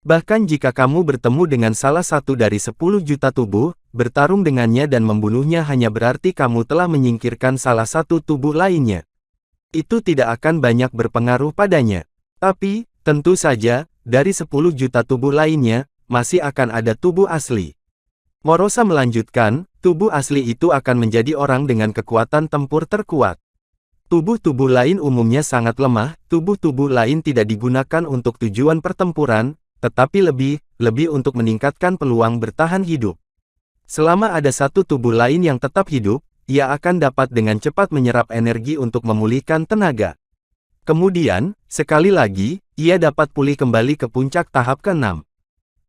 Bahkan jika kamu bertemu dengan salah satu dari 10 juta tubuh, bertarung dengannya dan membunuhnya hanya berarti kamu telah menyingkirkan salah satu tubuh lainnya. Itu tidak akan banyak berpengaruh padanya. Tapi, tentu saja, dari 10 juta tubuh lainnya, masih akan ada tubuh asli. Morosa melanjutkan, tubuh asli itu akan menjadi orang dengan kekuatan tempur terkuat. Tubuh-tubuh lain umumnya sangat lemah, tubuh-tubuh lain tidak digunakan untuk tujuan pertempuran, tetapi lebih untuk meningkatkan peluang bertahan hidup. Selama ada satu tubuh lain yang tetap hidup, ia akan dapat dengan cepat menyerap energi untuk memulihkan tenaga. Kemudian, sekali lagi, ia dapat pulih kembali ke puncak tahap ke-6.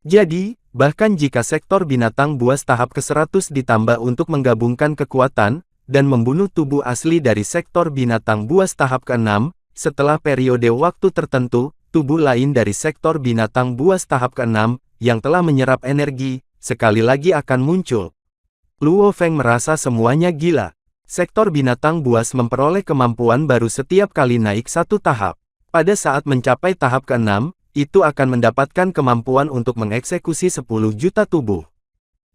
Jadi, bahkan jika sektor binatang buas tahap ke-100 ditambah untuk menggabungkan kekuatan, dan membunuh tubuh asli dari sektor binatang buas tahap ke-6, setelah periode waktu tertentu, tubuh lain dari sektor binatang buas tahap ke-6, yang telah menyerap energi, sekali lagi akan muncul. Luo Feng merasa semuanya gila. Sektor binatang buas memperoleh kemampuan baru setiap kali naik satu tahap. Pada saat mencapai tahap ke-6, itu akan mendapatkan kemampuan untuk mengeksekusi 10 juta tubuh.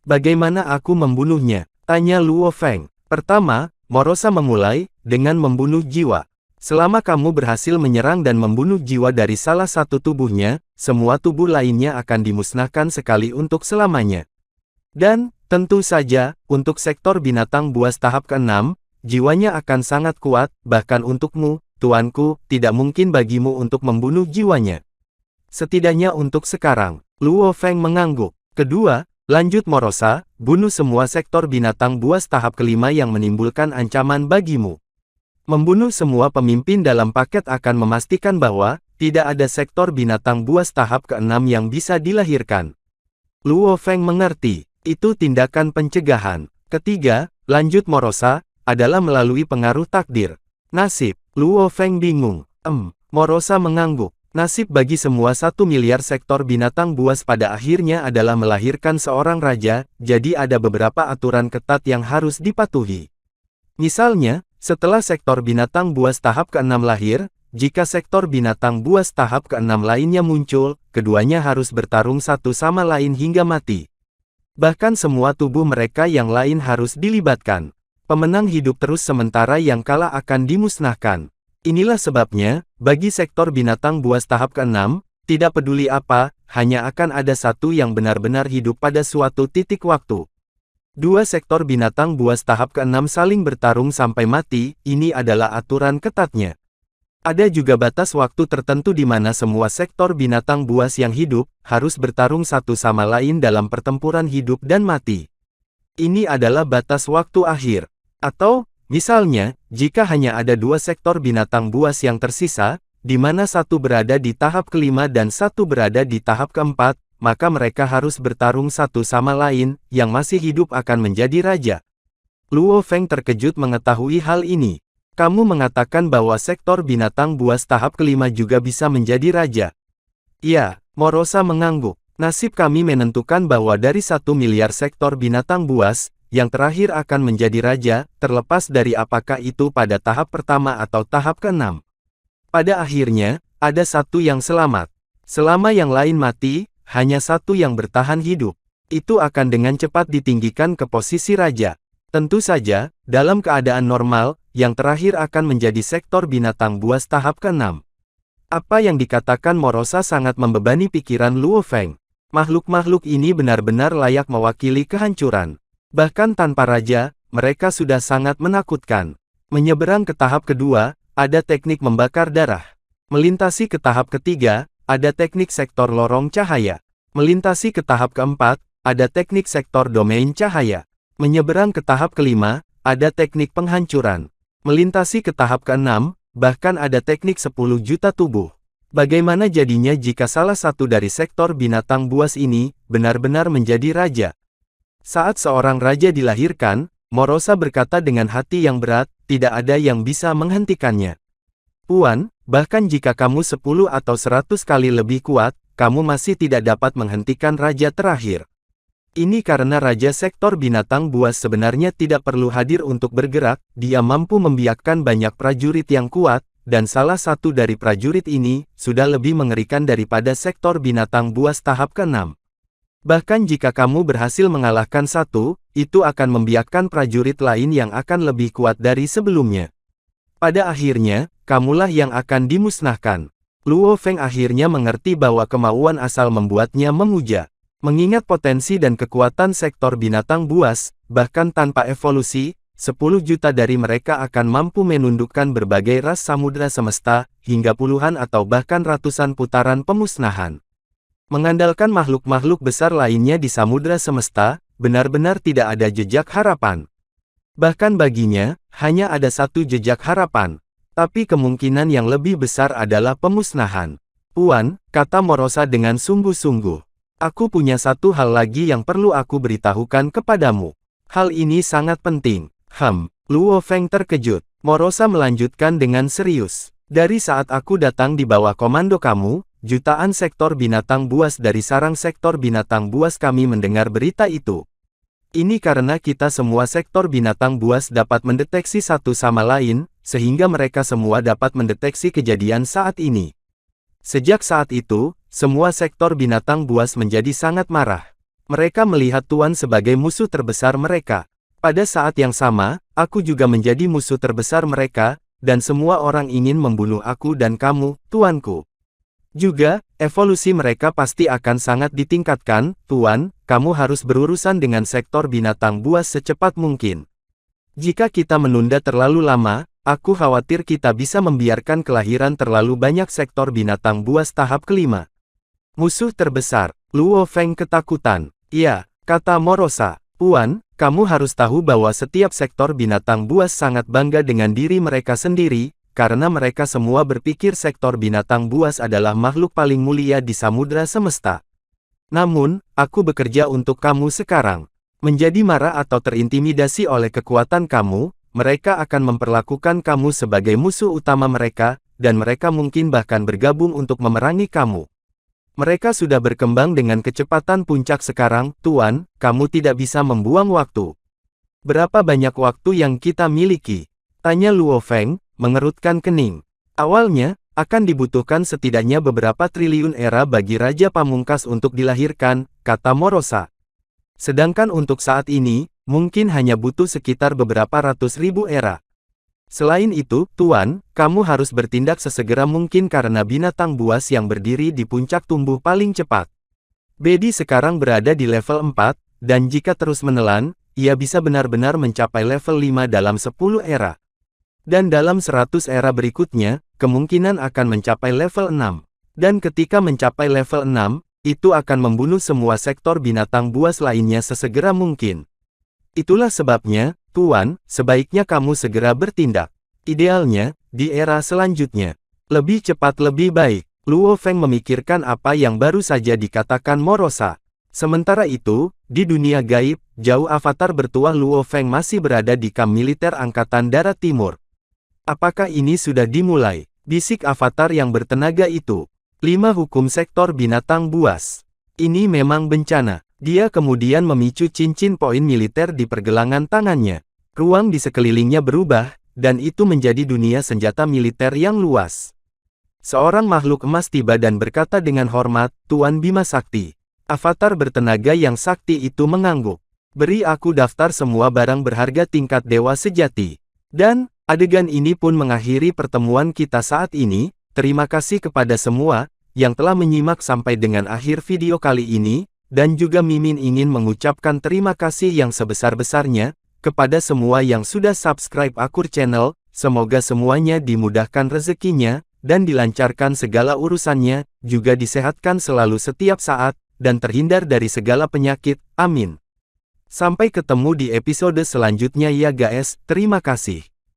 Bagaimana aku membunuhnya? Tanya Luo Feng. Pertama, Morosa memulai dengan membunuh jiwa. Selama kamu berhasil menyerang dan membunuh jiwa dari salah satu tubuhnya, semua tubuh lainnya akan dimusnahkan sekali untuk selamanya. Dan, tentu saja, untuk sektor binatang buas tahap ke-6, jiwanya akan sangat kuat, bahkan untukmu, tuanku, tidak mungkin bagimu untuk membunuh jiwanya. Setidaknya untuk sekarang, Luo Feng mengangguk. Kedua, lanjut Morosa, bunuh semua sektor binatang buas tahap kelima yang menimbulkan ancaman bagimu. Membunuh semua pemimpin dalam paket akan memastikan bahwa, tidak ada sektor binatang buas tahap ke-6 yang bisa dilahirkan. Luo Feng mengerti. Itu tindakan pencegahan. Ketiga, lanjut Morosa, adalah melalui pengaruh takdir. Nasib. Luo Feng bingung. Morosa mengangguk. Nasib bagi semua 1 miliar sektor binatang buas pada akhirnya adalah melahirkan seorang raja, jadi ada beberapa aturan ketat yang harus dipatuhi. Misalnya, setelah sektor binatang buas tahap ke-6 lahir, jika sektor binatang buas tahap ke-6 lainnya muncul, keduanya harus bertarung satu sama lain hingga mati. Bahkan semua tubuh mereka yang lain harus dilibatkan. Pemenang hidup terus sementara yang kalah akan dimusnahkan. Inilah sebabnya, bagi sektor binatang buas tahap ke-6, tidak peduli apa, hanya akan ada satu yang benar-benar hidup pada suatu titik waktu. Dua sektor binatang buas tahap ke-6 saling bertarung sampai mati, ini adalah aturan ketatnya. Ada juga batas waktu tertentu di mana semua sektor binatang buas yang hidup, harus bertarung satu sama lain dalam pertempuran hidup dan mati. Ini adalah batas waktu akhir. Atau, misalnya, jika hanya ada dua sektor binatang buas yang tersisa, di mana satu berada di tahap kelima dan satu berada di tahap keempat, maka mereka harus bertarung satu sama lain, yang masih hidup akan menjadi raja. Luo Feng terkejut mengetahui hal ini. Kamu mengatakan bahwa sektor binatang buas tahap kelima juga bisa menjadi raja. Ya, Morosa mengangguk. Nasib kami menentukan bahwa dari 1 miliar sektor binatang buas, yang terakhir akan menjadi raja, terlepas dari apakah itu pada tahap pertama atau tahap ke-6. Pada akhirnya, ada satu yang selamat. Selama yang lain mati, hanya satu yang bertahan hidup. Itu akan dengan cepat ditinggikan ke posisi raja. Tentu saja, dalam keadaan normal, yang terakhir akan menjadi sektor binatang buas tahap ke-6. Apa yang dikatakan Morosa sangat membebani pikiran Luo Feng. Makhluk-makhluk ini benar-benar layak mewakili kehancuran. Bahkan tanpa raja, mereka sudah sangat menakutkan. Menyeberang ke tahap kedua, ada teknik membakar darah. Melintasi ke tahap ketiga, ada teknik sektor lorong cahaya. Melintasi ke tahap keempat, ada teknik sektor domain cahaya. Menyeberang ke tahap kelima, ada teknik penghancuran. Melintasi ke tahap ke-6, bahkan ada teknik 10 juta tubuh. Bagaimana jadinya jika salah satu dari sektor binatang buas ini, benar-benar menjadi raja? Saat seorang raja dilahirkan, Morosa berkata dengan hati yang berat, tidak ada yang bisa menghentikannya. Puan, bahkan jika kamu 10 atau 100 kali lebih kuat, kamu masih tidak dapat menghentikan raja terakhir. Ini karena Raja Sektor Binatang Buas sebenarnya tidak perlu hadir untuk bergerak, dia mampu membiakkan banyak prajurit yang kuat, dan salah satu dari prajurit ini, sudah lebih mengerikan daripada Sektor Binatang Buas tahap ke-6. Bahkan jika kamu berhasil mengalahkan satu, itu akan membiakkan prajurit lain yang akan lebih kuat dari sebelumnya. Pada akhirnya, kamulah yang akan dimusnahkan. Luo Feng akhirnya mengerti bahwa kemauan asal membuatnya memuja. Mengingat potensi dan kekuatan sektor binatang buas, bahkan tanpa evolusi, 10 juta dari mereka akan mampu menundukkan berbagai ras samudra semesta, hingga puluhan atau bahkan ratusan putaran pemusnahan. Mengandalkan makhluk-makhluk besar lainnya di samudra semesta, benar-benar tidak ada jejak harapan. Bahkan baginya, hanya ada satu jejak harapan. Tapi kemungkinan yang lebih besar adalah pemusnahan. Puan, kata Morosa dengan sungguh-sungguh. Aku punya satu hal lagi yang perlu aku beritahukan kepadamu. Hal ini sangat penting. Luo Feng terkejut. Morosa melanjutkan dengan serius. Dari saat aku datang di bawah komando kamu, jutaan sektor binatang buas dari sarang sektor binatang buas kami mendengar berita itu. Ini karena kita semua sektor binatang buas dapat mendeteksi satu sama lain, sehingga mereka semua dapat mendeteksi kejadian saat ini. Sejak saat itu, semua sektor binatang buas menjadi sangat marah. Mereka melihat Tuan sebagai musuh terbesar mereka. Pada saat yang sama, aku juga menjadi musuh terbesar mereka, dan semua orang ingin membunuh aku dan kamu, Tuanku. Juga, evolusi mereka pasti akan sangat ditingkatkan, Tuan, kamu harus berurusan dengan sektor binatang buas secepat mungkin. Jika kita menunda terlalu lama, aku khawatir kita bisa membiarkan kelahiran terlalu banyak sektor binatang buas tahap kelima. Musuh terbesar, Luo Feng ketakutan. Ya, kata Morosa. Puan, kamu harus tahu bahwa setiap sektor binatang buas sangat bangga dengan diri mereka sendiri, karena mereka semua berpikir sektor binatang buas adalah makhluk paling mulia di samudra semesta. Namun, aku bekerja untuk kamu sekarang. Menjadi marah atau terintimidasi oleh kekuatan kamu, mereka akan memperlakukan kamu sebagai musuh utama mereka, dan mereka mungkin bahkan bergabung untuk memerangi kamu. Mereka sudah berkembang dengan kecepatan puncak sekarang, Tuan, kamu tidak bisa membuang waktu. Berapa banyak waktu yang kita miliki? Tanya Luo Feng, mengerutkan kening. Awalnya, akan dibutuhkan setidaknya beberapa triliun era bagi Raja Pamungkas untuk dilahirkan, kata Morosa. Sedangkan untuk saat ini, mungkin hanya butuh sekitar beberapa ratus ribu era. Selain itu, Tuan, kamu harus bertindak sesegera mungkin karena binatang buas yang berdiri di puncak tumbuh paling cepat. Bedi sekarang berada di level 4, dan jika terus menelan, ia bisa benar-benar mencapai level 5 dalam 10 era. Dan dalam 100 era berikutnya, kemungkinan akan mencapai level 6. Dan ketika mencapai level 6, itu akan membunuh semua sektor binatang buas lainnya sesegera mungkin. Itulah sebabnya, Tuan, sebaiknya kamu segera bertindak. Idealnya, di era selanjutnya. Lebih cepat lebih baik. Luo Feng memikirkan apa yang baru saja dikatakan Morosa. Sementara itu, di dunia gaib, jauh avatar bertuah Luo Feng masih berada di kamp militer Angkatan Darat Timur. Apakah ini sudah dimulai? Bisik avatar yang bertenaga itu. 5 hukum sektor binatang buas. Ini memang bencana. Dia kemudian memicu cincin poin militer di pergelangan tangannya. Ruang di sekelilingnya berubah, dan itu menjadi dunia senjata militer yang luas. Seorang makhluk emas tiba dan berkata dengan hormat, Tuan Bima Sakti. Avatar bertenaga yang sakti itu mengangguk. Beri aku daftar semua barang berharga tingkat dewa sejati. Dan, adegan ini pun mengakhiri pertemuan kita saat ini. Terima kasih kepada semua yang telah menyimak sampai dengan akhir video kali ini, dan juga Mimin ingin mengucapkan terima kasih yang sebesar-besarnya kepada semua yang sudah subscribe Akur Channel. Semoga semuanya dimudahkan rezekinya dan dilancarkan segala urusannya, juga disehatkan selalu setiap saat dan terhindar dari segala penyakit. Amin. Sampai ketemu di episode selanjutnya ya guys. Terima kasih.